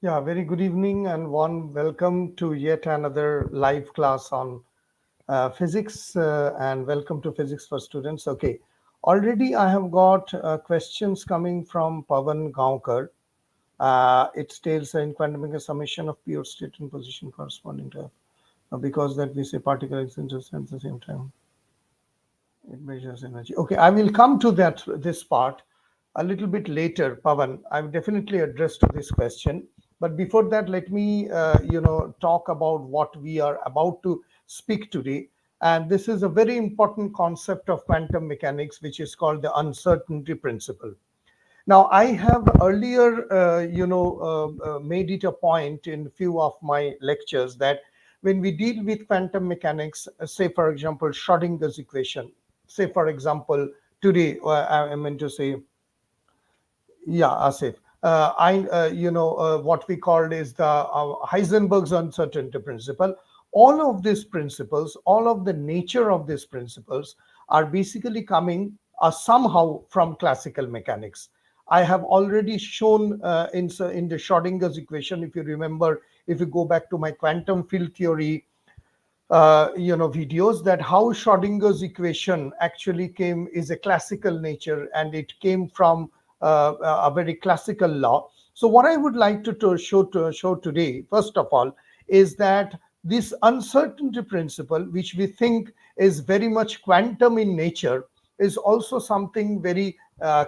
Yeah, very good evening and warm welcome to yet another live class on physics and welcome to Physics for Students. Okay, already I have got questions coming from Pavan Gaonkar. It states in quantum mechanics summation of pure state and position corresponding to because that we say particle eccentricity at the same time. It measures energy. Okay, I will come to this part a little bit later, Pavan. I'm definitely addressed to this question. But before that, let me talk about what we are about to speak today. And this is a very important concept of quantum mechanics, which is called the uncertainty principle. Now, I have earlier, made it a point in few of my lectures that when we deal with quantum mechanics, say, for example, Schrodinger's equation, say, for example, today, I meant to say, yeah, Asif. What we called is the Heisenberg's uncertainty principle. All of these principles, all of the nature of these principles are basically coming somehow from classical mechanics. I have already shown in the Schrodinger's equation, if you remember, if you go back to my quantum field theory videos, that how Schrodinger's equation actually came is a classical nature and it came from a very classical law. So what I would like to show today, first of all, is that this uncertainty principle, which we think is very much quantum in nature, is also something very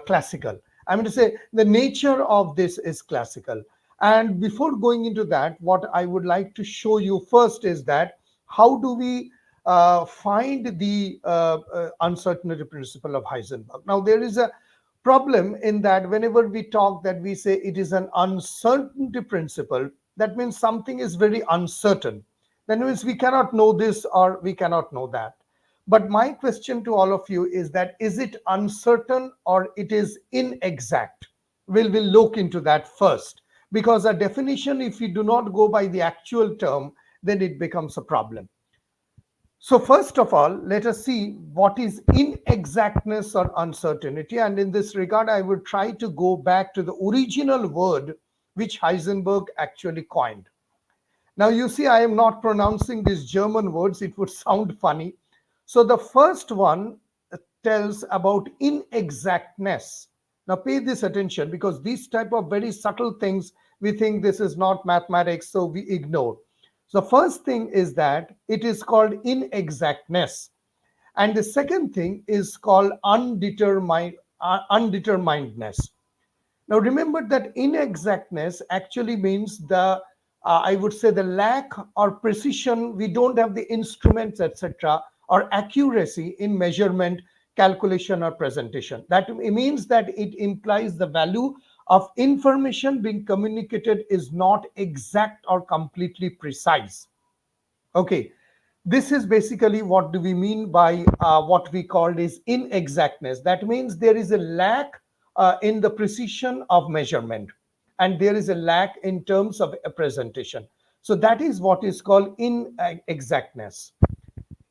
classical. I mean to say the nature of this is classical. And before going into that, what I would like to show you first is that how do we find the uncertainty principle of Heisenberg? Now, there is a problem in that whenever we talk that we say it is an uncertainty principle, that means something is very uncertain. That means we cannot know this or we cannot know that. But my question to all of you is that is it uncertain or it is inexact? We'll look into that first, because a definition, if you do not go by the actual term, then it becomes a problem. So first of all, let us see what is inexactness or uncertainty. And in this regard, I would try to go back to the original word which Heisenberg actually coined. Now you see, I am not pronouncing these German words. It would sound funny. So the first one tells about inexactness. Now pay this attention, because these type of very subtle things, we think this is not mathematics, so we ignore. So first thing is that it is called inexactness. And the second thing is called undeterminedness. Now remember that inexactness actually means I would say the lack or precision. We don't have the instruments, etc., or accuracy in measurement, calculation, or presentation. That means that it implies the value of information being communicated is not exact or completely precise. Okay, this is basically what do we mean by what we called is inexactness. That means there is a lack in the precision of measurement, and there is a lack in terms of a presentation. So that is what is called inexactness.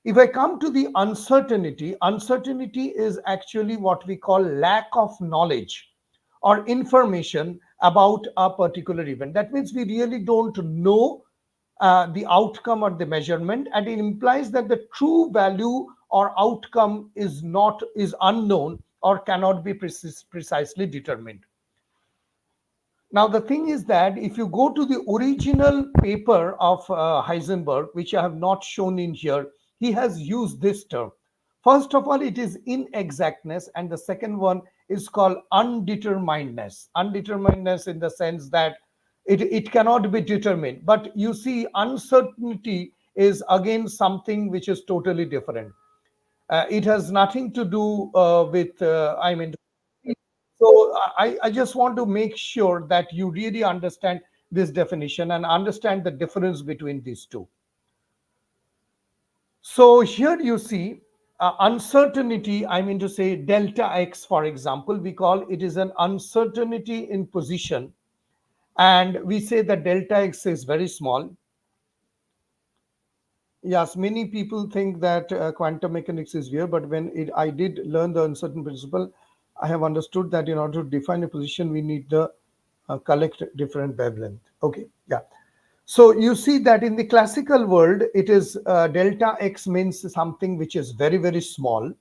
If I come to the uncertainty, uncertainty is actually what we call lack of knowledge or information about a particular event. That means we really don't know the outcome or the measurement, and it implies that the true value or outcome is unknown or cannot be precisely determined. Now the thing is that if you go to the original paper of Heisenberg, which I have not shown in here, he has used this term. First of all, it is inexactness, and the second one is called undeterminedness. Undeterminedness in the sense that it cannot be determined. But you see, uncertainty is again something which is totally different. It has nothing to do with, I mean, so I just want to make sure that you really understand this definition and understand the difference between these two. So here you see uncertainty, I mean to say delta x, for example, we call it is an uncertainty in position. And we say that delta x is very small. Yes, many people think that quantum mechanics is weird, but I did learn the uncertain principle, I have understood that in order to define a position, we need the collect different wavelength. Okay, yeah. So you see that in the classical world, it is delta x means something which is very, very small.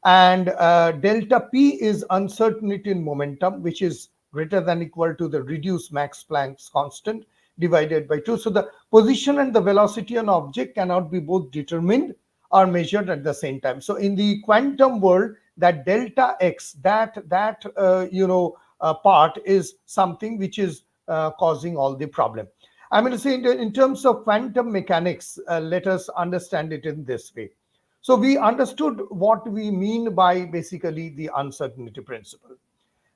And delta p is uncertainty in momentum, which is greater than equal to the reduced Max Planck's constant divided by 2. So the position and the velocity on object cannot be both determined or measured at the same time. So in the quantum world, that delta x, that part is something which is causing all the problem. I'm going to say in terms of quantum mechanics, let us understand it in this way. So we understood what we mean by basically the uncertainty principle.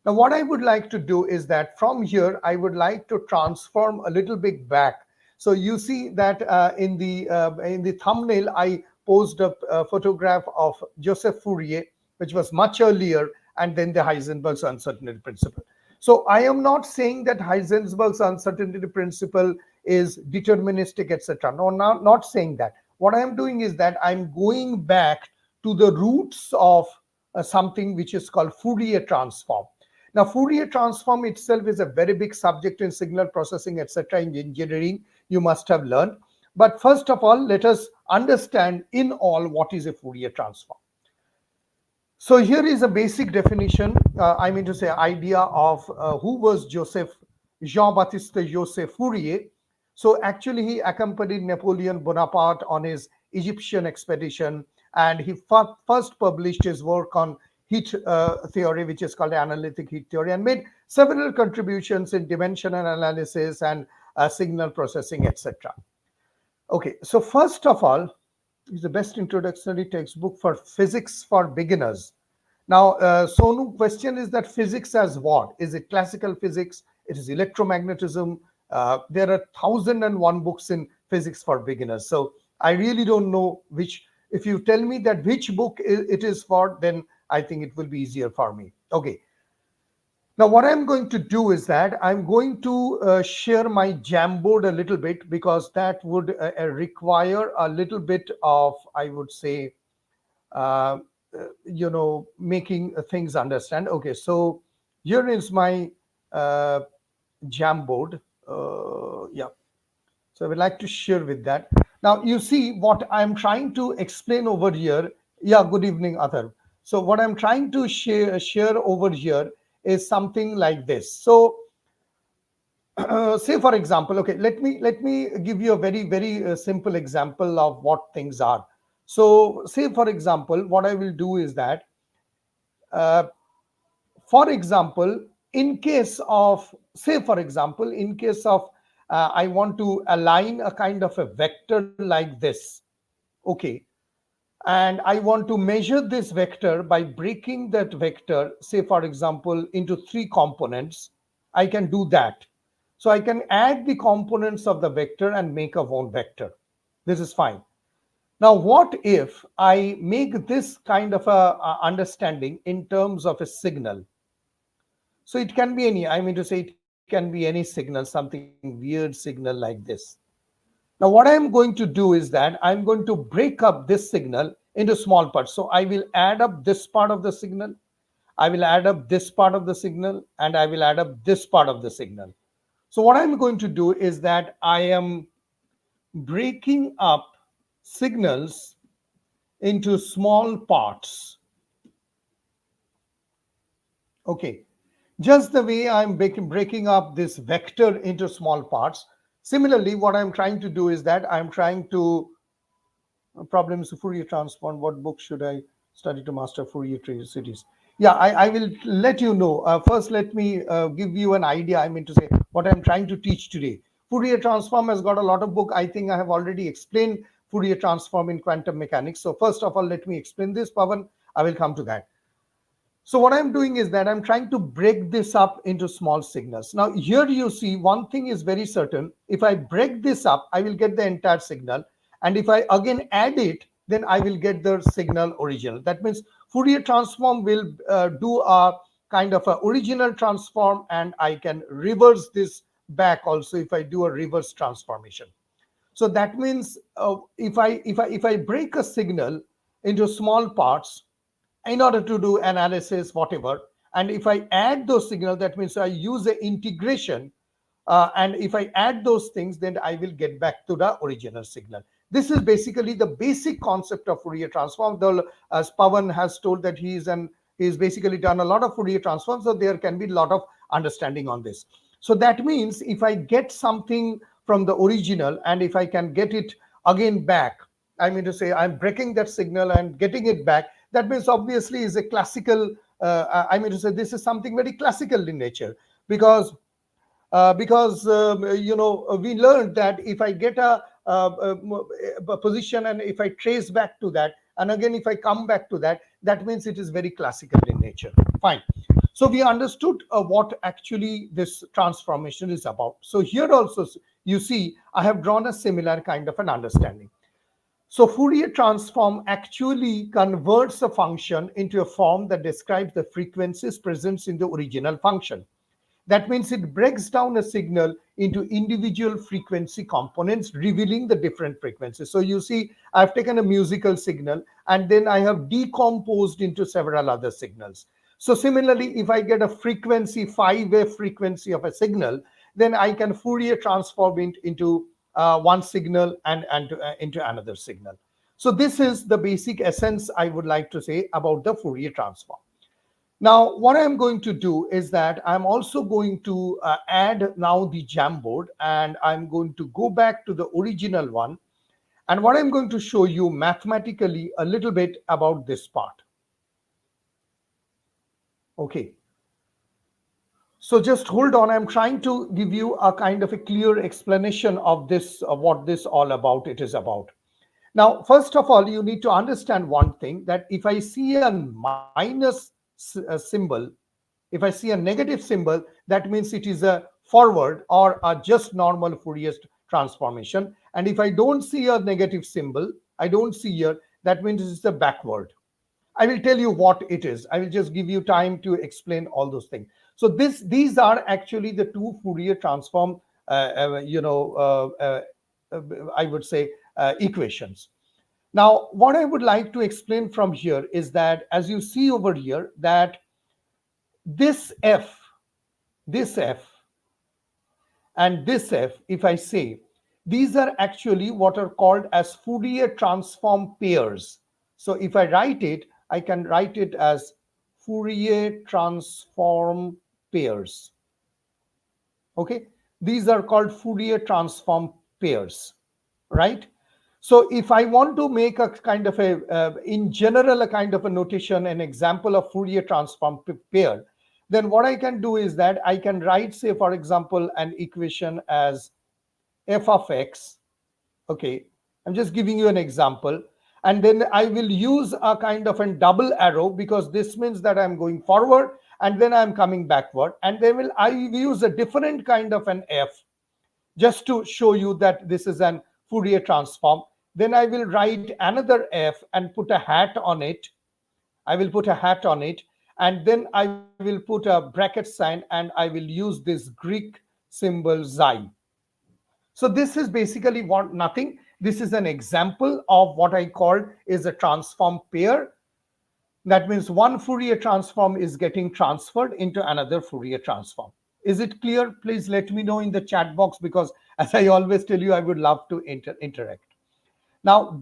Now, what I would like to do is that from here, I would like to transform a little bit back. So you see that in the thumbnail, I posed a photograph of Joseph Fourier, which was much earlier, and then the Heisenberg's uncertainty principle. So I am not saying that Heisenberg's uncertainty principle is deterministic, etc. No, not saying that. What I am doing is that I'm going back to the roots of something which is called Fourier transform. Now, Fourier transform itself is a very big subject in signal processing, etc. In engineering, you must have learned. But first of all, let us understand in all what is a Fourier transform. So here is a basic definition, I mean to say idea of who was Jean-Baptiste Joseph Fourier. So actually he accompanied Napoleon Bonaparte on his Egyptian expedition, and he first published his work on heat theory, which is called analytic heat theory, and made several contributions in dimensional analysis and signal processing, etc. Okay, so first of all, is the best introductory textbook for physics for beginners. Now, Sonu, question is that physics as what? Is it classical physics? It is electromagnetism. There are 1,001 books in physics for beginners. So I really don't know which. If you tell me that which book it is for, then I think it will be easier for me. Okay. Now, what I'm going to do is that I'm going to share my Jamboard a little bit, because that would require a little bit of, I would say, uh, making things understand. Okay, so here is my uh, Jamboard. Yeah, so I would like to share with that. Now, you see what I'm trying to explain over here. Yeah, good evening, Athar. So what I'm trying to share over here is something like this. So say for example, okay, let me give you a very simple example of what things are. So say for example, what I will do is that uh, for example, in case of, say for example, in case of I want to align a kind of a vector like this. Okay, and I want to measure this vector by breaking that vector, say for example, into three components. I can do that. So I can add the components of the vector and make a one vector. This is fine. Now, what if I make this kind of a understanding in terms of a signal? So it can be any, I mean to say, it can be any signal, something weird signal like this. Now, what I'm going to do is that I'm going to break up this signal into small parts. So I will add up this part of the signal, I will add up this part of the signal, and I will add up this part of the signal. So what I'm going to do is that I am breaking up signals into small parts. Okay, just the way I'm breaking up this vector into small parts. Similarly, what I'm trying to do is that I'm trying to problems of Fourier transform. What book should I study to master Fourier series? Yeah, I will let you know. First, let me give you an idea. I mean to say what I'm trying to teach today. Fourier transform has got a lot of book. I think I have already explained Fourier transform in quantum mechanics. So first of all, let me explain this, Pavan. I will come to that. So what I'm doing is that I'm trying to break this up into small signals. Now here you see one thing is very certain. If I break this up, I will get the entire signal. And if I again add it, then I will get the signal original. That means Fourier transform will do a kind of a original transform, and I can reverse this back also if I do a reverse transformation. So that means if I break a signal into small parts, in order to do analysis, whatever, and if I add those signals, that means I use a integration, and if I add those things, then I will get back to the original signal. This is basically the basic concept of Fourier transform. Though, as Pawan has told that he's basically done a lot of Fourier transforms, so there can be a lot of understanding on this. So that means if I get something from the original and if I can get it again back, I mean to say I'm breaking that signal and getting it back, that means obviously is a classical, I mean to say this is something very classical in nature, because we learned that if I get a position and if I trace back to that, and again if I come back to that, that means it is very classical in nature. Fine. So we understood what actually this transformation is about. So here also you see I have drawn a similar kind of an understanding. So Fourier transform actually converts a function into a form that describes the frequencies present in the original function. That means it breaks down a signal into individual frequency components, revealing the different frequencies. So you see, I've taken a musical signal and then I have decomposed into several other signals. So similarly, if I get a frequency, 5-wave frequency of a signal, then I can Fourier transform it into one signal and into another signal. So this is the basic essence I would like to say about the Fourier transform. Now, what I'm going to do is that I'm also going to add now the Jamboard, and I'm going to go back to the original one. And what I'm going to show you mathematically a little bit about this part. Okay. So just hold on. I'm trying to give you a kind of a clear explanation of this, of what this all about it is about. Now, first of all, you need to understand one thing, that if I see a minus symbol, if I see a negative symbol, that means it is a forward or a just normal Fourier transformation. And if I don't see a negative symbol, I don't see here, that means it's a backward. I will tell you what it is. I will just give you time to explain all those things. So these are actually the two Fourier transform, I would say, equations. Now, what I would like to explain from here is that, as you see over here, that this F, and this F, if I say, these are actually what are called as Fourier transform pairs. So if I write it, I can write it as Fourier transform pairs. Okay, these are called Fourier transform pairs, right? So if I want to make a kind of a, in general, a kind of a notation, an example of Fourier transform pair, then what I can do is that I can write, say, for example, an equation as f of x. Okay, I'm just giving you an example. And then I will use a kind of a double arrow, because this means that I'm going forward and then I'm coming backward. And then I will use a different kind of an f, just to show you that this is an Fourier transform. Then I will write another f and put a hat on it. I will put a hat on it, and then I will put a bracket sign, and I will use this Greek symbol xi. So this is basically what nothing. This is an example of what I called is a transform pair. That means one Fourier transform is getting transferred into another Fourier transform. Is it clear? Please let me know in the chat box, because as I always tell you, I would love to interact. Now,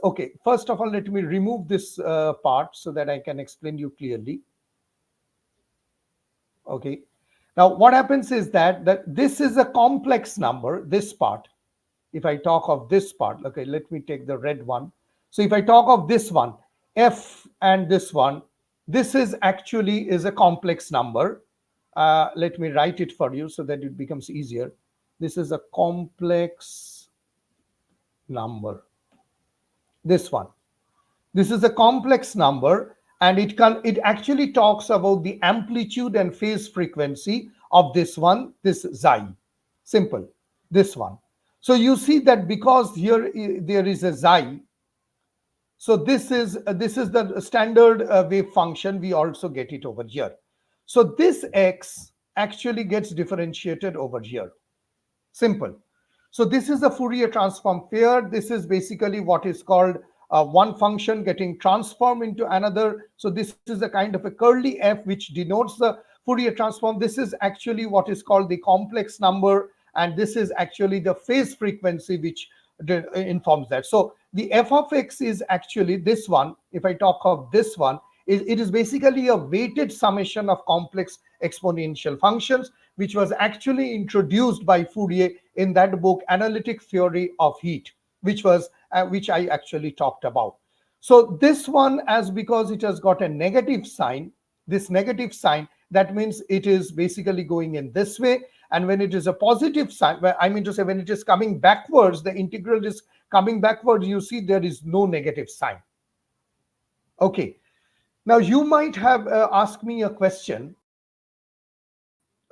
okay, first of all, let me remove this part so that I can explain you clearly. Okay. Now, what happens is that this is a complex number, this part. If I talk of this part, okay, let me take the red one. So if I talk of this one, f and this one, this is actually is a complex number. Let me write it for you so that it becomes easier. This is a complex number. This one. This is a complex number, and it actually talks about the amplitude and phase frequency of this one, this xi. Simple. This one. So you see that because here there is a xi, so this is the standard wave function. We also get it over here. So this x actually gets differentiated over here. Simple. So this is a Fourier transform pair. This is basically what is called one function getting transformed into another. So this is a kind of a curly f which denotes the Fourier transform. This is actually what is called the complex number, and this is actually the phase frequency which informs that. So the f of x is actually this one. If I talk of this one, it is basically a weighted summation of complex exponential functions, which was actually introduced by Fourier in that book Analytic Theory of Heat, which I actually talked about. So this one, as because it has got a negative sign, this negative sign, that means it is basically going in this way. And when it is a positive sign, I mean to say when it is coming backwards, the integral is coming backwards, you see there is no negative sign. Okay. Now you might have asked me a question,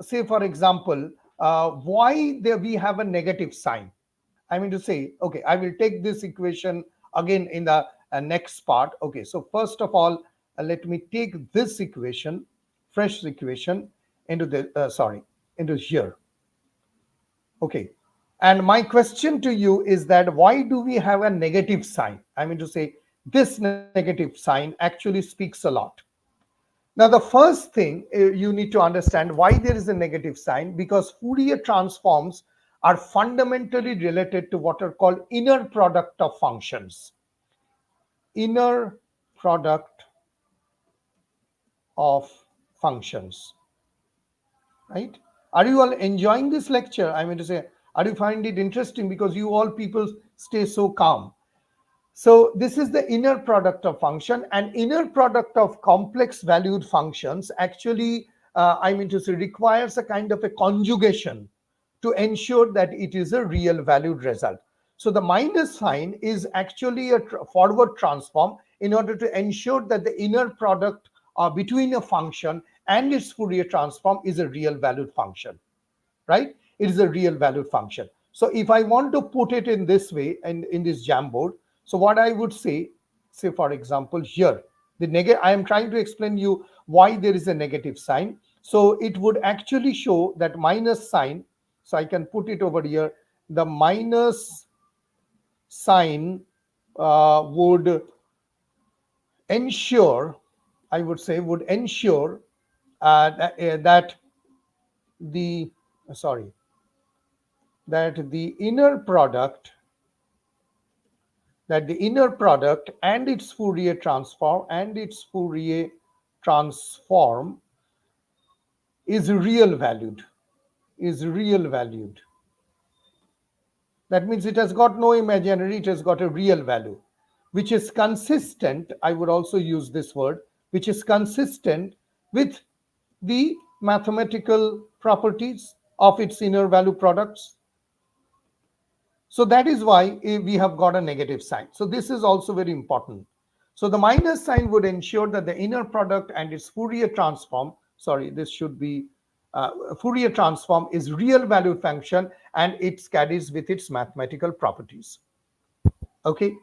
say for example, why there we have a negative sign. I mean to say, okay, I will take this equation again in the next part. Okay, so first of all, let me take this equation, fresh equation, into the into here. Okay, and my question to you is that why do we have a negative sign? I mean to say, this negative sign actually speaks a lot. Now, the first thing you need to understand why there is a negative sign, because Fourier transforms are fundamentally related to what are called inner product of functions. Inner product of functions, right? Are you all enjoying this lecture? I mean to say, are you finding it interesting? Because you all people stay so calm. So this is the inner product of function, and inner product of complex valued functions actually, I mean to say, requires a kind of a conjugation to ensure that it is a real valued result. So the minus sign is actually a forward transform in order to ensure that the inner product between a function and its Fourier transform is a real valued function, right? It is a real valued function. So if I want to put it in this way and in this Jamboard, so what I would say for example, here, the negative, I am trying to explain you why there is a negative sign. So it would actually show that minus sign. So I can put it over here. The minus sign would ensure, I would say, would ensure that the, sorry, that the inner product and its Fourier transform is real valued. That means it has got no imaginary, it has got a real value, which is consistent. I would also use this word, which is consistent with the mathematical properties of its inner value products. So that is why we have got a negative sign. So this is also very important. So the minus sign would ensure that the inner product and its Fourier transform, sorry, this should be Fourier transform is real valued function and it carries with its mathematical properties. Okay.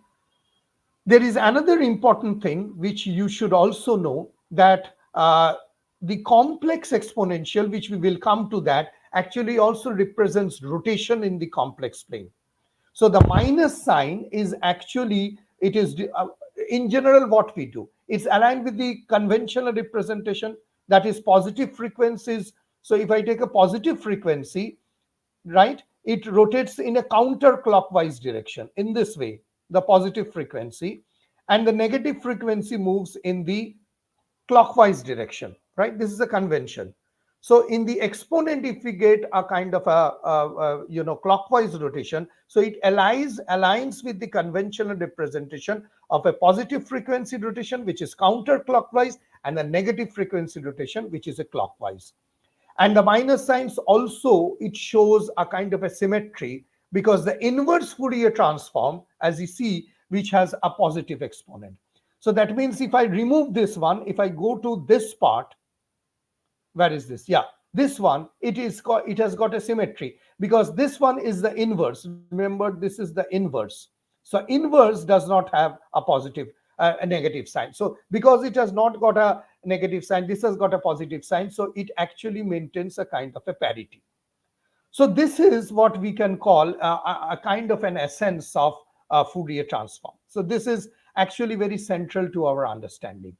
There is another important thing which you should also know, that the complex exponential, which we will come to that, actually also represents rotation in the complex plane. So the minus sign is actually, it is in general what we do. It's aligned with the conventional representation, that is positive frequencies. So if I take a positive frequency, right, it rotates in a counterclockwise direction in this way, the positive frequency, and the negative frequency moves in the clockwise direction, right? This is a convention. So in the exponent, if we get a kind of a clockwise rotation, so it aligns with the conventional representation of a positive frequency rotation, which is counterclockwise, and a negative frequency rotation, which is a clockwise. And the minus signs also, it shows a kind of a symmetry, because the inverse Fourier transform, as you see, which has a positive exponent. So that means if I remove this one, if I go to this part, where is this? Yeah, this one, it has got a symmetry, because this one is the inverse. Remember, this is the inverse. So inverse does not have a positive, a negative sign. So because it has not got a negative sign, this has got a positive sign. So it actually maintains a kind of a parity. So this is what we can call a kind of an essence of Fourier transform. So this is actually very central to our understanding.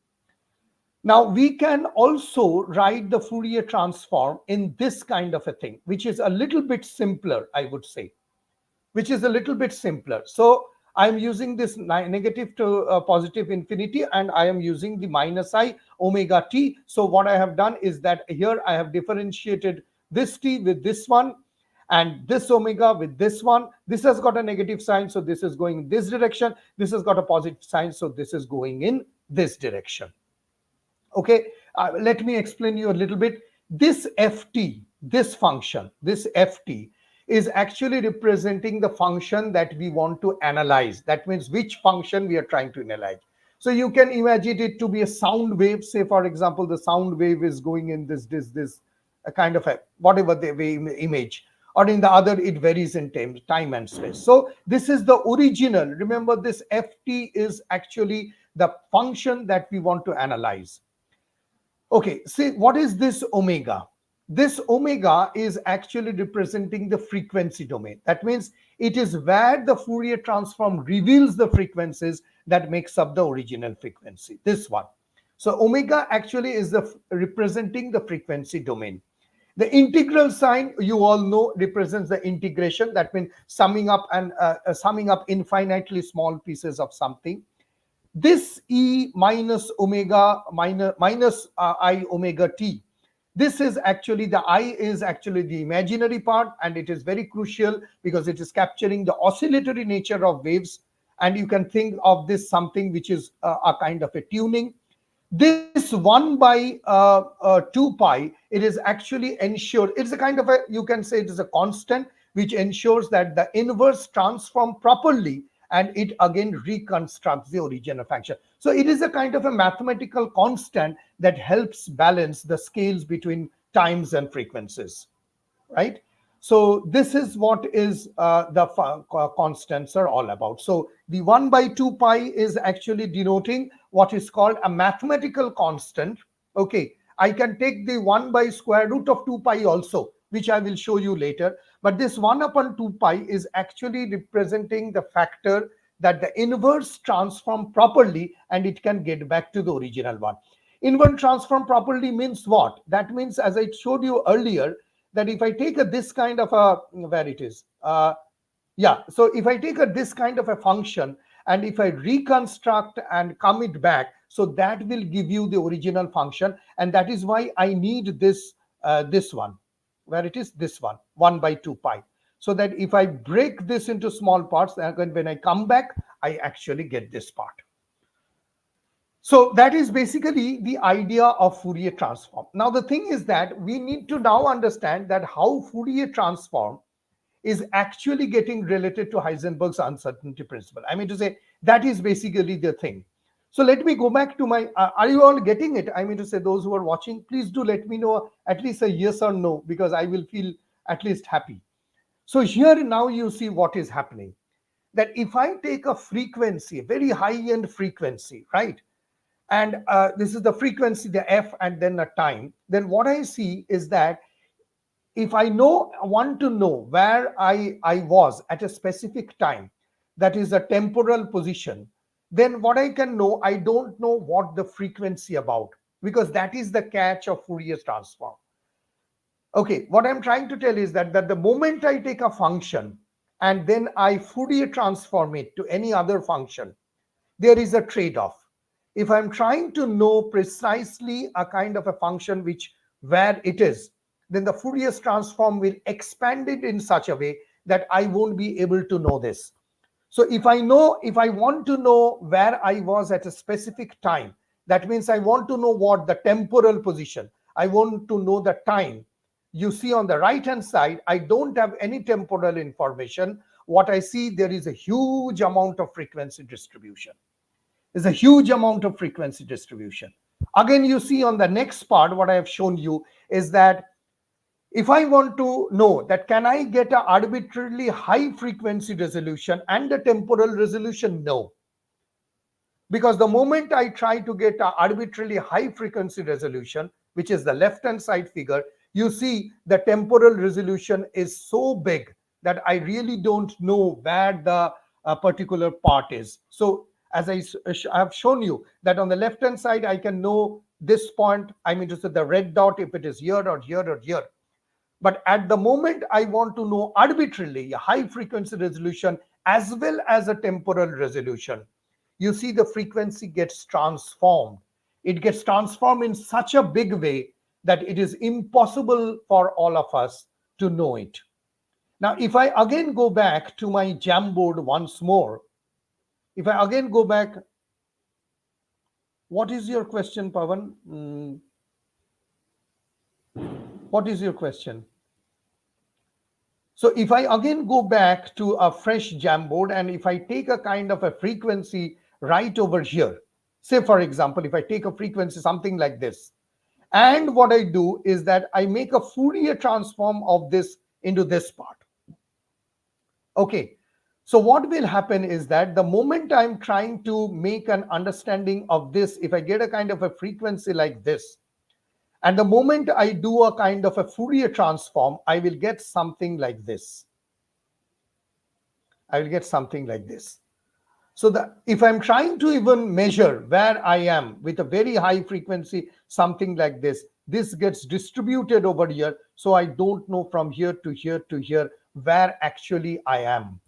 Now, we can also write the Fourier transform in this kind of a thing, which is a little bit simpler, I would say, which is a little bit simpler. So I'm using this negative to positive infinity, and I am using the minus I omega t. So what I have done is that here I have differentiated this t with this one, and this omega with this one. This has got a negative sign, so this is going in this direction. This has got a positive sign, so this is going in this direction. Okay, let me explain you a little bit. This ft, this function, this ft is actually representing the function that we want to analyze. That means which function we are trying to analyze. So you can imagine it to be a sound wave. Say, for example, the sound wave is going in this a kind of a whatever the image, or in the other it varies in time and space. So this is the original. Remember, this ft is actually the function that we want to analyze. Okay, see, what is this omega? This omega is actually representing the frequency domain. That means it is where the Fourier transform reveals the frequencies that makes up the original frequency, this one. So omega actually is the representing the frequency domain. The integral sign, you all know, represents the integration. That means summing up and summing up infinitely small pieces of something. This e minus omega minus I omega t, this is actually, the I is actually the imaginary part, and it is very crucial because it is capturing the oscillatory nature of waves, and you can think of this something which is a kind of a tuning. This 1 by 2 pi, it is actually ensured, it's a kind of a, you can say it is a constant which ensures that the inverse transform properly, and it again reconstructs the original function. So it is a kind of a mathematical constant that helps balance the scales between times and frequencies, right? So this is what is the constants are all about. So the 1 by 2 pi is actually denoting what is called a mathematical constant. Okay, I can take the 1 by square root of 2 pi also, which I will show you later. But this 1 upon 2 pi is actually representing the factor that the inverse transform properly, and it can get back to the original one. Inverse transform properly means what? That means, as I showed you earlier, that if I take this kind of a, where it is, yeah, so if I take this kind of a function, and if I reconstruct and come it back, so that will give you the original function. And that is why I need this this one, where it is this one, 1 by 2 pi, so that if I break this into small parts, and when I come back, I actually get this part. So that is basically the idea of Fourier transform. Now the thing is that we need to now understand that how Fourier transform is actually getting related to Heisenberg's uncertainty principle. I mean to say, that is basically the thing. So let me go back to my, are you all getting it? I mean to say, those who are watching, please do let me know at least a yes or no, because I will feel at least happy. So here now you see what is happening. That if I take a frequency, a very high-end frequency, right? And this is the frequency, the f, and then a time, then what I see is that if I want to know where I was at a specific time, that is a temporal position, then what I can know, I don't know what the frequency about, because that is the catch of Fourier transform. Okay, what I'm trying to tell is that the moment I take a function and then I Fourier transform it to any other function, there is a trade-off. If I'm trying to know precisely a kind of a function which where it is, then the Fourier transform will expand it in such a way that I won't be able to know this. So if I want to know where I was at a specific time, that means I want to know what the temporal position, I want to know the time. You see on the right hand side, I don't have any temporal information. What I see, there is a huge amount of frequency distribution. There's a huge amount of frequency distribution. Again, you see on the next part, what I have shown you is that if I want to know that can I get an arbitrarily high frequency resolution and a temporal resolution? No. Because the moment I try to get an arbitrarily high frequency resolution, which is the left hand side figure, you see the temporal resolution is so big that I really don't know where the particular part is. So as I have shown you that on the left hand side I can know this point, I mean to say the red dot, if it is here or here or here. But at the moment I want to know arbitrarily a high frequency resolution as well as a temporal resolution, you see the frequency gets transformed. It gets transformed in such a big way that it is impossible for all of us to know it. Now, if I again go back to my Jamboard once more, if I again go back, what is your question, Pavan? What is your question? So if I again go back to a fresh Jamboard and if I take a kind of a frequency right over here, say for example, if I take a frequency something like this, and what I do is that I make a Fourier transform of this into this part. Okay, so what will happen is that the moment I'm trying to make an understanding of this, if I get a kind of a frequency like this, and the moment I do a kind of a Fourier transform, I will get something like this. I will get something like this. So that if I'm trying to even measure where I am with a very high frequency, something like this gets distributed over here. So I don't know from here to here to here where actually I am.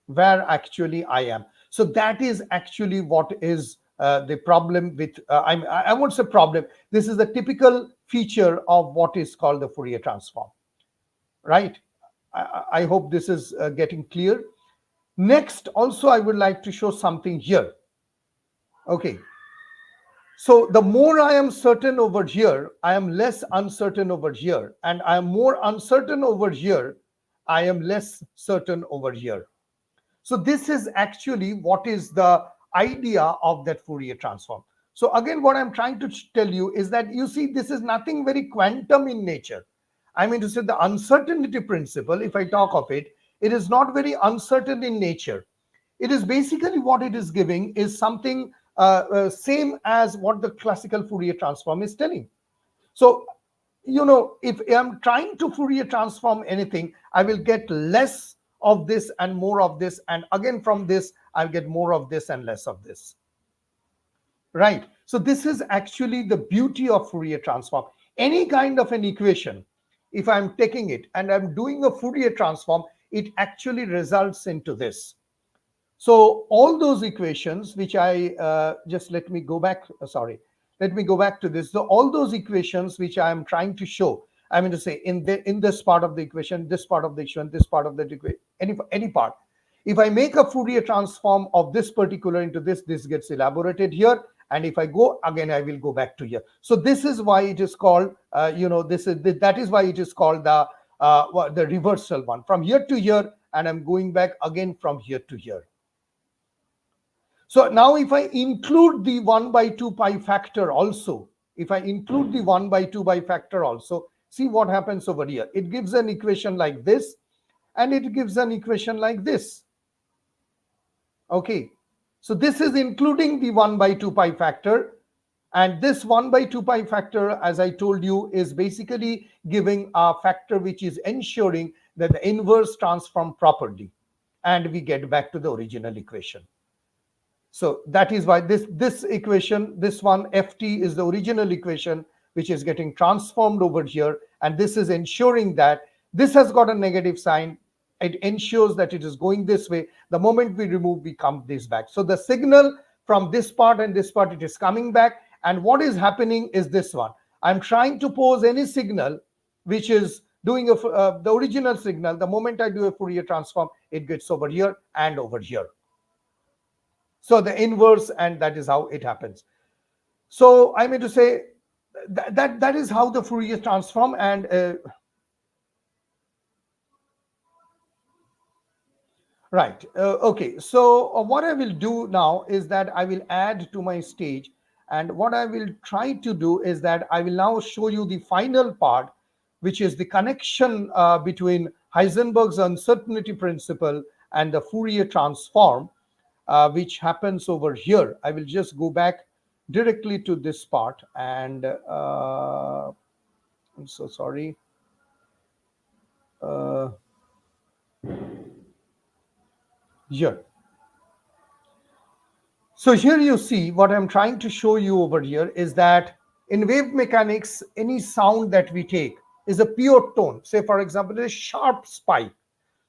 Where actually I am. So that is actually what is the problem with, I won't say problem. This is the typical feature of what is called the Fourier transform, right? I hope this is getting clear. Next, also, I would like to show something here. Okay. So the more I am certain over here, I am less uncertain over here. And I am more uncertain over here, I am less certain over here. So this is actually what is the idea of that Fourier transform. So again, what I'm trying to tell you is that you see, this is nothing very quantum in nature. I mean to say the uncertainty principle, if I talk of it, it is not very uncertain in nature. It is basically what it is giving is something same as what the classical Fourier transform is telling. So, you know, if I'm trying to Fourier transform anything, I will get less of this and more of this. And again, from this, I'll get more of this and less of this. Right. So this is actually the beauty of Fourier transform. Any kind of an equation, if I'm taking it and I'm doing a Fourier transform, it actually results into this. So all those equations, which I just let me go back, sorry, let me go back to this. So all those equations which I am trying to show, I mean to say in this part of the equation, this part of the equation, this part of the equation, any part. If I make a Fourier transform of this particular into this gets elaborated here. And if I go again, I will go back to here. So this is why it is called, that is why it is called the reversal one, from here to here, and I'm going back again from here to here. So now if I include the 1 by 2 pi factor also, if I include the 1 by 2 pi factor also, see what happens over here. It gives an equation like this, and it gives an equation like this. Okay, so this is including the 1 by 2 pi factor. And this 1 by 2 pi factor, as I told you, is basically giving a factor which is ensuring that the inverse transform properly. And we get back to the original equation. So that is why this equation, this one ft is the original equation which is getting transformed over here, and this is ensuring that this has got a negative sign. It ensures that it is going this way. The moment we remove, we come this back. So the signal from this part and this part, it is coming back. And what is happening is this one. I'm trying to pose any signal which is doing the original signal. The moment I do a Fourier transform, it gets over here and over here. So the inverse, and that is how it happens. So I mean to say that is how the Fourier transform. And right, okay. So what I will do now is that I will add to my stage, and what I will try to do is that I will now show you the final part, which is the connection between Heisenberg's uncertainty principle and the Fourier transform, which happens over here. I will just go back directly to this part, and I'm so sorry. Here. So here you see what I'm trying to show you over here is that in wave mechanics, any sound that we take is a pure tone. Say, for example, a sharp spike.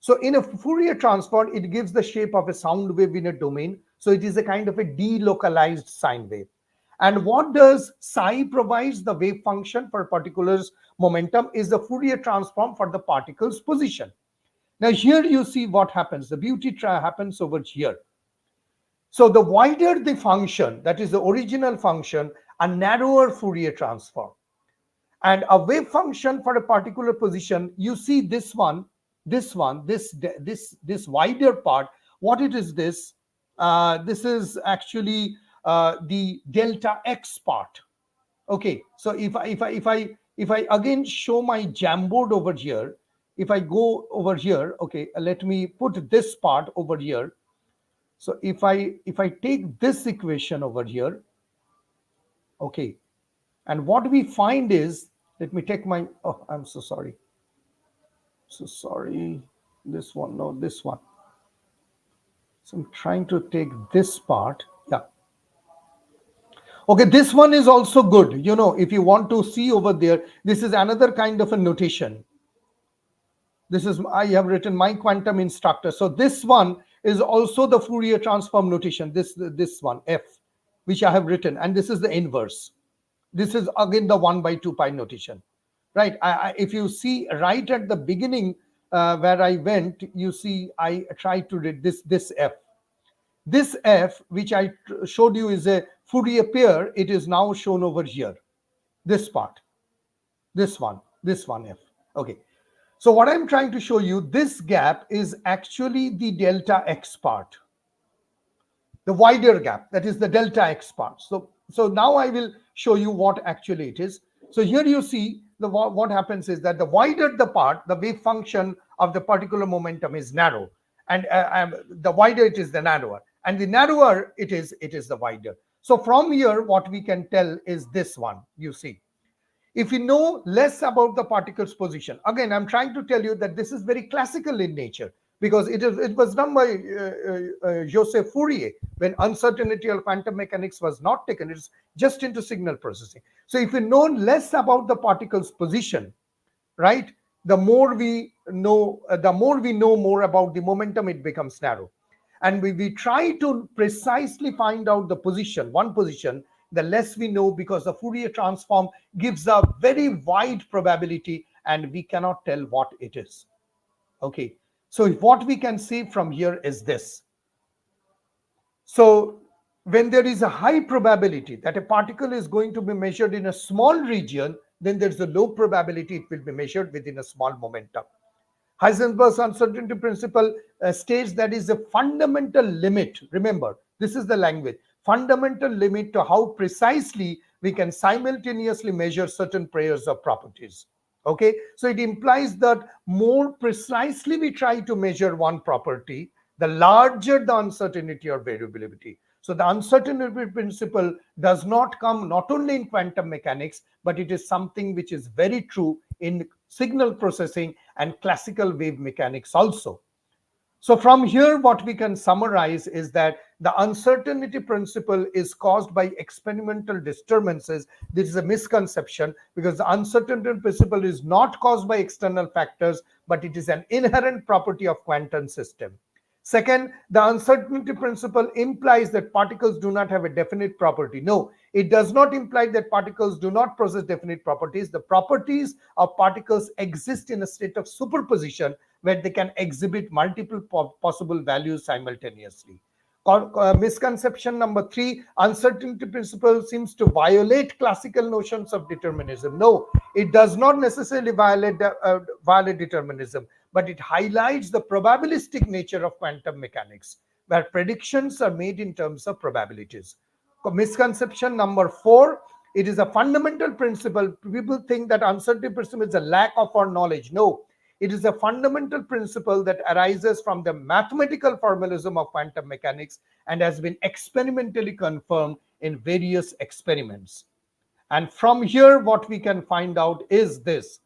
So in a Fourier transform, it gives the shape of a sound wave in a domain. So it is a kind of a delocalized sine wave. And what does psi provides the wave function for a particular momentum is the Fourier transform for the particle's position. Now here you see what happens. The beauty happens over here. So the wider the function, that is the original function, a narrower Fourier transform. And a wave function for a particular position, you see this one, this wider part. What it is this? This is actually the delta x part. Okay, so if I again show my Jamboard over here, if I go over here, okay, let me put this part over here. So if I take this equation over here, okay, and what we find is, let me take my, oh, I'm so sorry. So sorry, this one, no, this one. So I'm trying to take this part. Yeah. Okay, this one is also good. You know, if you want to see over there, this is another kind of a notation. This is, I have written my quantum instructor. So this one is also the Fourier transform notation, this one, F, which I have written. And this is the inverse. This is again the 1 by 2 pi notation, right? If you see right at the beginning where I went, you see I tried to read this F. This F, which I showed you is a Fourier pair, it is now shown over here. This part, this one F. Okay. So what I'm trying to show you, this gap is actually the delta x part, the wider gap, that is the delta x part. So now I will show you what actually it is. So here you see what happens is that the wider the part, the wave function of the particular momentum is narrow, and the wider it is, the narrower, and the narrower it is the wider. So from here, what we can tell is this one. You see, if you know less about the particle's position, again, I'm trying to tell you that this is very classical in nature, because it was done by Joseph Fourier when uncertainty of quantum mechanics was not taken. It's just into signal processing. So if you know less about the particle's position, right, the more we know more about the momentum, it becomes narrow. And we try to precisely find out the position, one position, the less we know, because the Fourier transform gives a very wide probability and we cannot tell what it is. Okay, so what we can see from here is this. So when there is a high probability that a particle is going to be measured in a small region, then there's a low probability it will be measured within a small momentum. Heisenberg's uncertainty principle states that is a fundamental limit. Remember, this is the language. Fundamental limit to how precisely we can simultaneously measure certain pairs of properties. Okay, so it implies that more precisely we try to measure one property, the larger the uncertainty or variability. So the uncertainty principle does not come not only in quantum mechanics, but it is something which is very true in signal processing and classical wave mechanics also. So from here, what we can summarize is that the uncertainty principle is caused by experimental disturbances. This is a misconception, because the uncertainty principle is not caused by external factors, but it is an inherent property of quantum system. Second, the uncertainty principle implies that particles do not have a definite property. No, it does not imply that particles do not possess definite properties. The properties of particles exist in a state of superposition where they can exhibit multiple possible values simultaneously. Misconception number 3, uncertainty principle seems to violate classical notions of determinism. No, it does not necessarily violate determinism, but it highlights the probabilistic nature of quantum mechanics, where predictions are made in terms of probabilities. Misconception number 4, it is a fundamental principle. People think that uncertainty principle is a lack of our knowledge. No, it is a fundamental principle that arises from the mathematical formalism of quantum mechanics and has been experimentally confirmed in various experiments. And from here, what we can find out is this,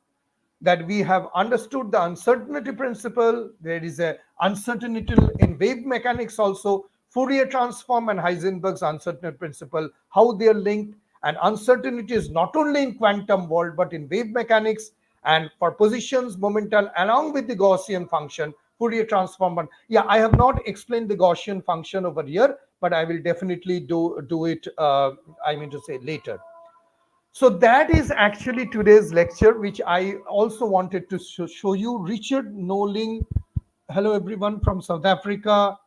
that we have understood the uncertainty principle. There is a uncertainty in wave mechanics also. Fourier transform and Heisenberg's uncertainty principle, how they are linked. And uncertainty is not only in quantum world, but in wave mechanics and for positions, momentum, along with the Gaussian function, Fourier transform. And yeah, I have not explained the Gaussian function over here, but I will definitely do it, I mean to say, later. So that is actually today's lecture, which I also wanted to show you. Richard Noling, hello everyone from South Africa,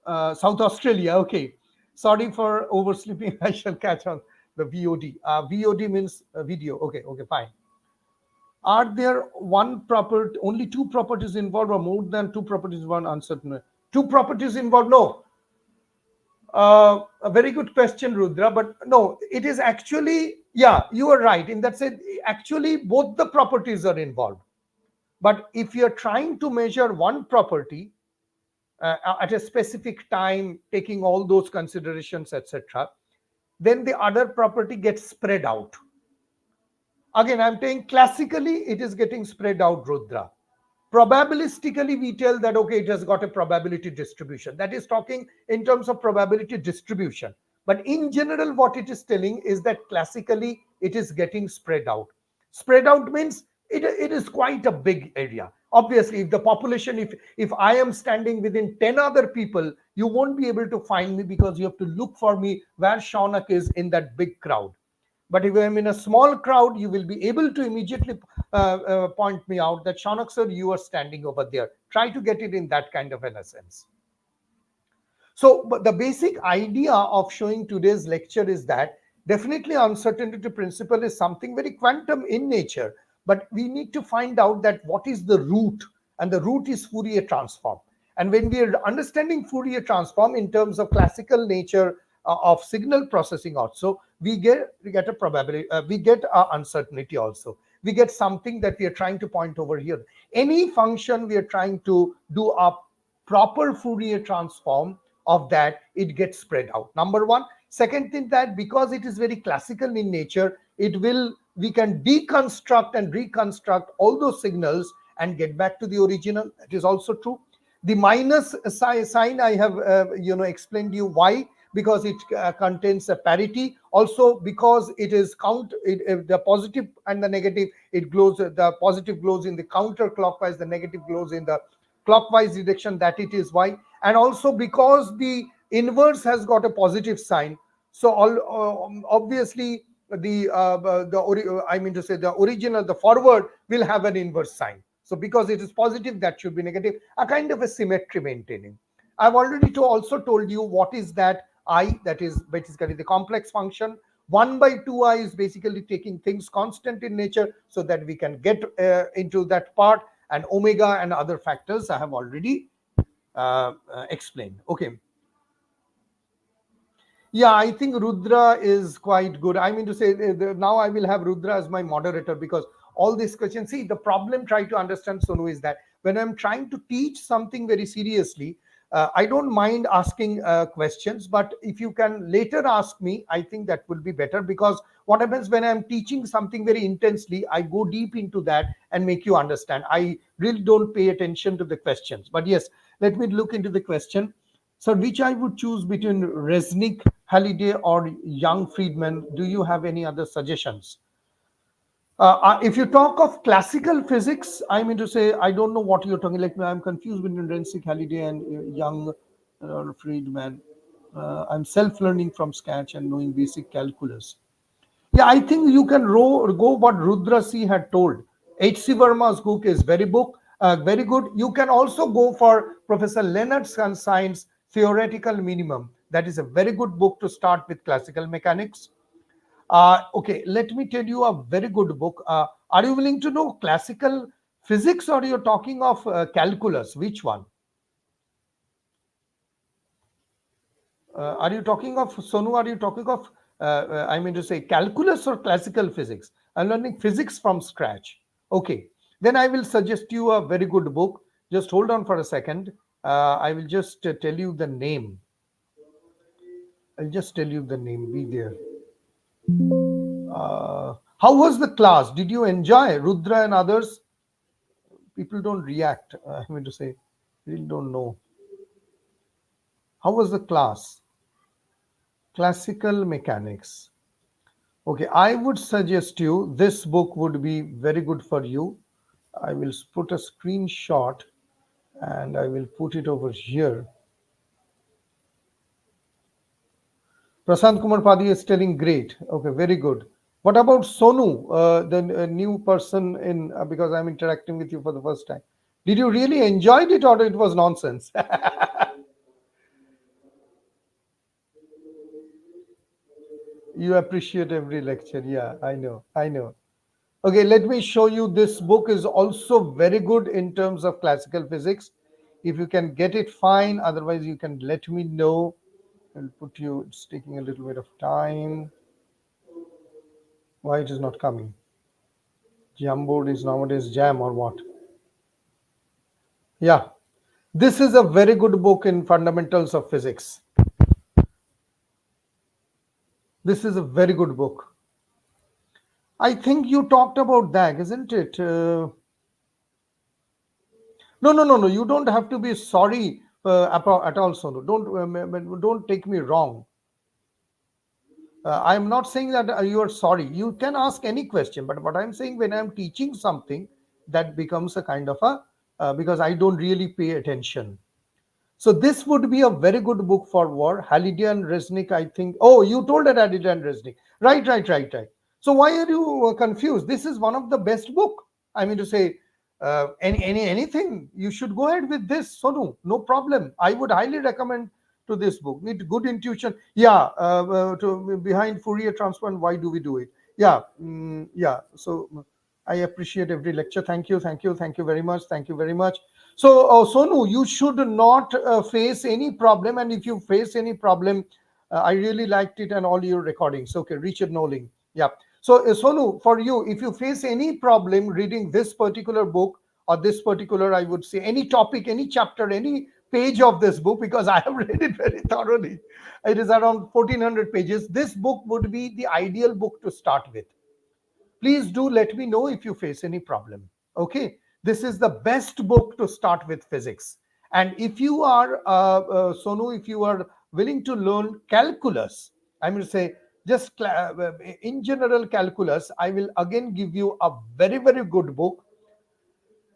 South Australia. Okay, sorry for oversleeping. I shall catch on the VOD. VOD means video. Okay, okay, fine. Are there one property, only two properties involved, or more than two properties? One uncertain. Two properties involved? No. A very good question, Rudra. But no, it is actually, yeah, you are right. In that sense, actually, both the properties are involved. But if you're trying to measure one property at a specific time, taking all those considerations, etc., then the other property gets spread out. Again, I'm saying classically, it is getting spread out, Rudra. Probabilistically, we tell that, okay, it has got a probability distribution. That is talking in terms of probability distribution. But in general, what it is telling is that classically, it is getting spread out. Spread out means it is quite a big area. Obviously, if the population, if I am standing within 10 other people, you won't be able to find me because you have to look for me where Shounak is in that big crowd. But if I'm in a small crowd, you will be able to immediately point me out that Shounak sir, you are standing over there. Try to get it in that kind of an essence. So but the basic idea of showing today's lecture is that definitely uncertainty principle is something very quantum in nature, but we need to find out that what is the root, and the root is Fourier transform. And when we are understanding Fourier transform in terms of classical nature of signal processing also, we get a probability, we get uncertainty also. We get something that we are trying to point over here. Any function we are trying to do a proper Fourier transform of that, it gets spread out. Number one. Second thing, that because it is very classical in nature, we can deconstruct and reconstruct all those signals and get back to the original. That is also true. The minus sign I have explained to you why, because it contains a parity. Also because it is the positive and the negative, it glows, the positive glows in the counterclockwise, the negative glows in the clockwise direction, that it is why. And also because the inverse has got a positive sign, so obviously the original, the forward, will have an inverse sign. So because it is positive, that should be negative, a kind of a symmetry maintaining. I've already also told you what is that I, that is basically the complex function. 1/2i is basically taking things constant in nature so that we can get into that part, and omega and other factors I have already explained. Okay. Yeah, I think Rudra is quite good. I mean to say, now I will have Rudra as my moderator, because all these questions, see, the problem try to understand, Sonu, is that when I'm trying to teach something very seriously, I don't mind asking questions, but if you can later ask me, I think that will be better, because what happens when I'm teaching something very intensely, I go deep into that and make you understand. I really don't pay attention to the questions. But yes, let me look into the question. So which I would choose between Resnick, Halliday, or Young Friedman? Do you have any other suggestions? If you talk of classical physics, I mean to say, I don't know what you're talking. Like, I'm confused between Resnick, Halliday, and Young Friedman. I'm self-learning from scratch and knowing basic calculus. Yeah, I think you can go what Rudra C had told. H.C. Verma's book is very good. You can also go for Professor Leonard Sunshine Theoretical Minimum. That is a very good book to start with classical mechanics. Okay, let me tell you a very good book. Are you willing to know classical physics, or you're talking of calculus? Which one? Are you talking of, Sonu, are you talking of, I mean to say, calculus or classical physics? I'm learning physics from scratch. Okay, then I will suggest you a very good book. Just hold on for a second. I will just tell you the name. I'll just tell you the name. Be there. How was the class? Did you enjoy? Rudra and others? People don't react. I mean to say, really don't know. How was the class? Classical mechanics. Okay, I would suggest you this book would be very good for you. I will put a screenshot and I will put it over here. Prasant Kumar Padi is telling great. Okay, very good. What about Sonu, the new person in because I'm interacting with you for the first time? Did you really enjoy it or it was nonsense? You appreciate every lecture. Yeah, I know. I know. Okay, let me show you. This book is also very good in terms of classical physics. If you can get it, fine. Otherwise, you can let me know. I'll put you. It's taking a little bit of time. Why it is not coming? Jamboard is nowadays jam or what? Yeah, this is a very good book in fundamentals of physics. This is a very good book. I think you talked about that, isn't it? No, no, no, no. You don't have to be sorry at all, Sonu. Don't take me wrong. I am not saying that you are sorry. You can ask any question, but what I'm saying, when I'm teaching something, that becomes a kind of a because I don't really pay attention. So this would be a very good book for war. Halidian Resnick, I think. Oh, you told that Halidian Resnick. Right, right, right, right. So why are you confused? This is one of the best book. I mean to say, anything you should go ahead with this. So no problem. I would highly recommend to this book. With good intuition. Yeah. To behind Fourier transform. Why do we do it? Yeah. Yeah. So I appreciate every lecture. Thank you. Thank you. Thank you very much. Thank you very much. So, Sonu, you should not face any problem. And if you face any problem, I really liked it and all your recordings. Okay, Richard Noling. Yeah. So, Sonu, for you, if you face any problem reading this particular book or this particular, I would say, any topic, any chapter, any page of this book, because I have read it very thoroughly, it is around 1400 pages. This book would be the ideal book to start with. Please do let me know if you face any problem. Okay, this is the best book to start with physics. And if you are Sonu, if you are willing to learn calculus, I mean to say just in general calculus, I will again give you a very very good book.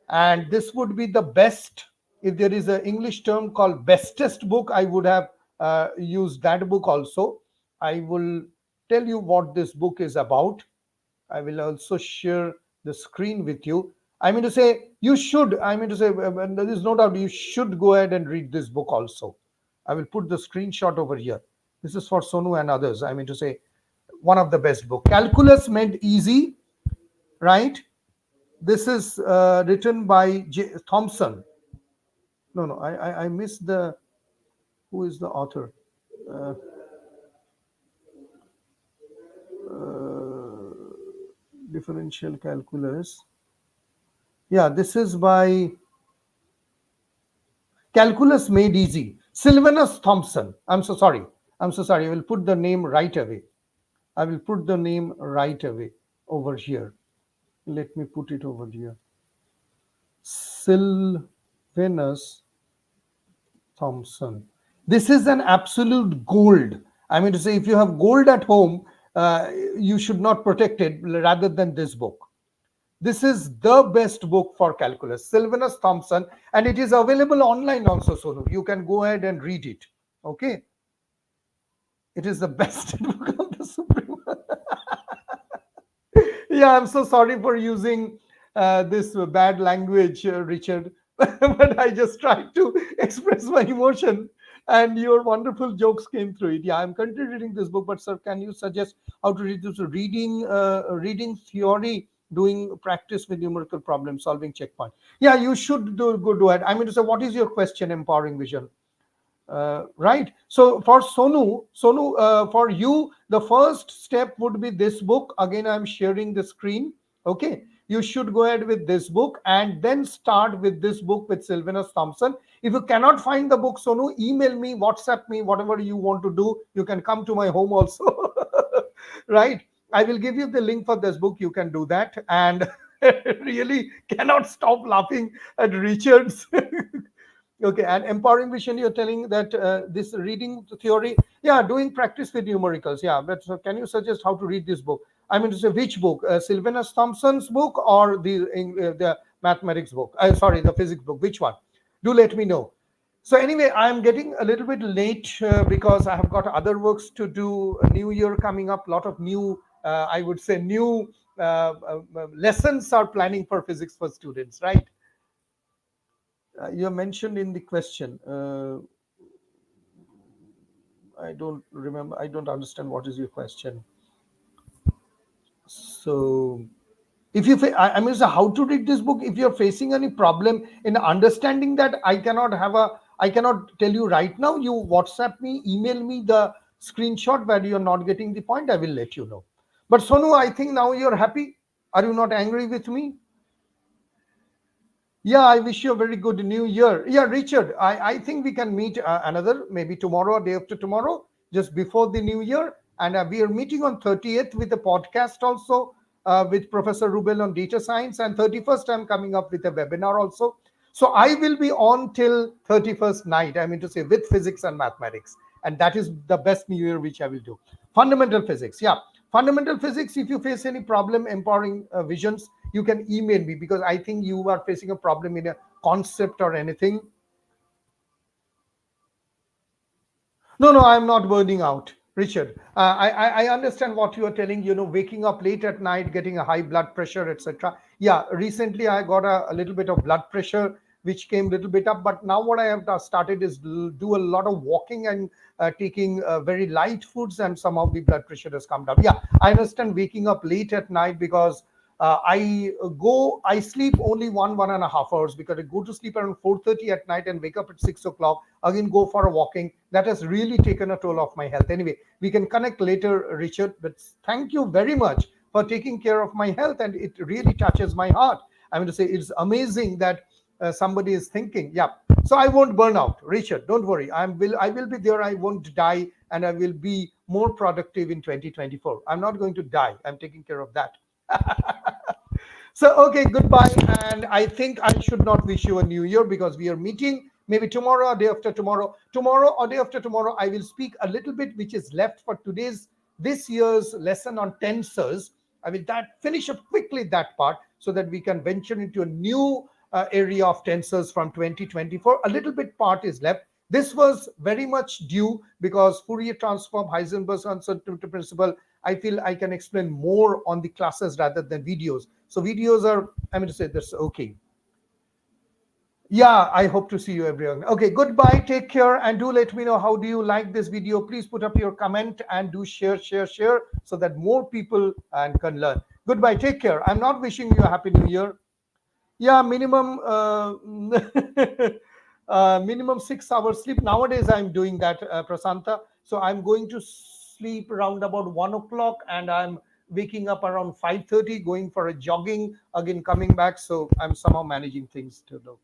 And this would be the best. If there is an English term called bestest book, I would have used that book also. I will tell you what this book is about. I will also share the screen with you. I mean to say, you should, I mean to say, there is no doubt you should go ahead and read this book also. I will put the screenshot over here. This is for Sonu and others. I mean to say, one of the best book. Calculus Made Easy, right? This is written by Thompson. No, no, I missed the, who is the author? Uh, uh, Differential calculus. Yeah, this is by Calculus Made Easy. Sylvanus Thompson. I'm so sorry. I'm so sorry. I will put the name right away. I will put the name right away over here. Let me put it over here. Sylvanus Thompson. This is an absolute gold. I mean to say, if you have gold at home, you should not protect it rather than this book. This is the best book for calculus, Sylvanus Thompson, and it is available online also, Sonu. You can go ahead and read it. Okay. It is the best book of the Supreme. Yeah, I'm so sorry for using this bad language, Richard. But I just tried to express my emotion, and your wonderful jokes came through it. Yeah, I'm currently reading this book, but sir, can you suggest how to read this? Reading theory, doing practice with numerical problem solving checkpoint. Yeah, you should do it. I mean to say, what is your question? Empowering vision. Right. So for Sonu, for you, the first step would be this book. Again, I'm sharing the screen. Okay. You should go ahead with this book and then start with this book with Sylvanus Thompson. If you cannot find the book, Sonu, email me, WhatsApp me, whatever you want to do. You can come to my home also. Right. I will give you the link for this book. You can do that. And really cannot stop laughing at Richard's Okay, and empowering vision, you're telling that this reading theory, yeah, doing practice with numericals, yeah. But so can you suggest how to read this book? I mean to say, which book? Sylvanus Thompson's book or the mathematics book? Sorry, the physics book. Which one? Do let me know. So anyway, I'm getting a little bit late because I have got other works to do. A new year coming up, lot of new, I would say, new lessons are planning for physics for students, right? You mentioned in the question. I don't remember. I don't understand what is your question. So, if you, I mean, so how to read this book? If you're facing any problem in understanding that, I cannot tell you right now. You WhatsApp me, email me the screenshot where you're not getting the point. I will let you know. But Sonu, I think now you're happy. Are you not angry with me? Yeah, I wish you a very good new year. Yeah, Richard, I think we can meet another, maybe tomorrow or day after tomorrow, just before the new year. And we are meeting on 30th with a podcast also with Professor Rubel on data science. And 31st, I'm coming up with a webinar also. So I will be on till 31st night, I mean to say, with physics and mathematics. And that is the best new year which I will do. Fundamental physics, yeah. Fundamental physics, if you face any problem empowering visions, you can email me because I think you are facing a problem in a concept or anything. No, I'm not burning out, Richard. I understand what you are telling. You know, waking up late at night, getting a high blood pressure, etc. Yeah, recently I got a little bit of blood pressure, which came a little bit up. But now what I have started is do a lot of walking and taking very light foods, and somehow the blood pressure has come down. Yeah, I understand waking up late at night because I sleep only 1.5 hours because I go to sleep around 4:30 at night and wake up at 6 o'clock. Again, go for a walking. That has really taken a toll of my health. Anyway, we can connect later, Richard. But thank you very much for taking care of my health, and it really touches my heart. I mean to say, it's amazing that somebody is thinking. Yeah. So I won't burn out, Richard. Don't worry. I will be there. I won't die, and I will be more productive in 2024. I'm not going to die. I'm taking care of that. So, okay, goodbye. And I think I should not wish you a new year because we are meeting maybe tomorrow or day after tomorrow. Tomorrow or day after tomorrow, I will speak a little bit which is left for this year's lesson on tensors. I will finish up quickly that part so that we can venture into a new area of tensors from 2024. A little bit part is left. This was very much due because Fourier transform, Heisenberg's uncertainty principle, I feel I can explain more on the classes rather than videos. So videos are, I mean to say, that's okay. Yeah, I hope to see you everyone. Okay, goodbye, take care, and do let me know how do you like this video. Please put up your comment and do share so that more people can learn. Goodbye, take care. I'm not wishing you a happy new year. Yeah, minimum minimum 6 hours sleep. Nowadays I'm doing that, Prasanta. So I'm going to sleep around about 1 o'clock, and I'm waking up around 5:30, going for a jogging, again coming back. So I'm somehow managing things to do.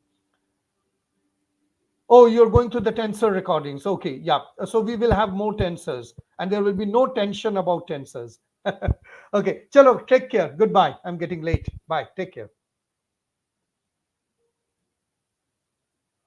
Oh, you're going to the tensor recordings. Okay, yeah. So we will have more tensors, and there will be no tension about tensors. Okay, chalo, take care. Goodbye. I'm getting late. Bye. Take care.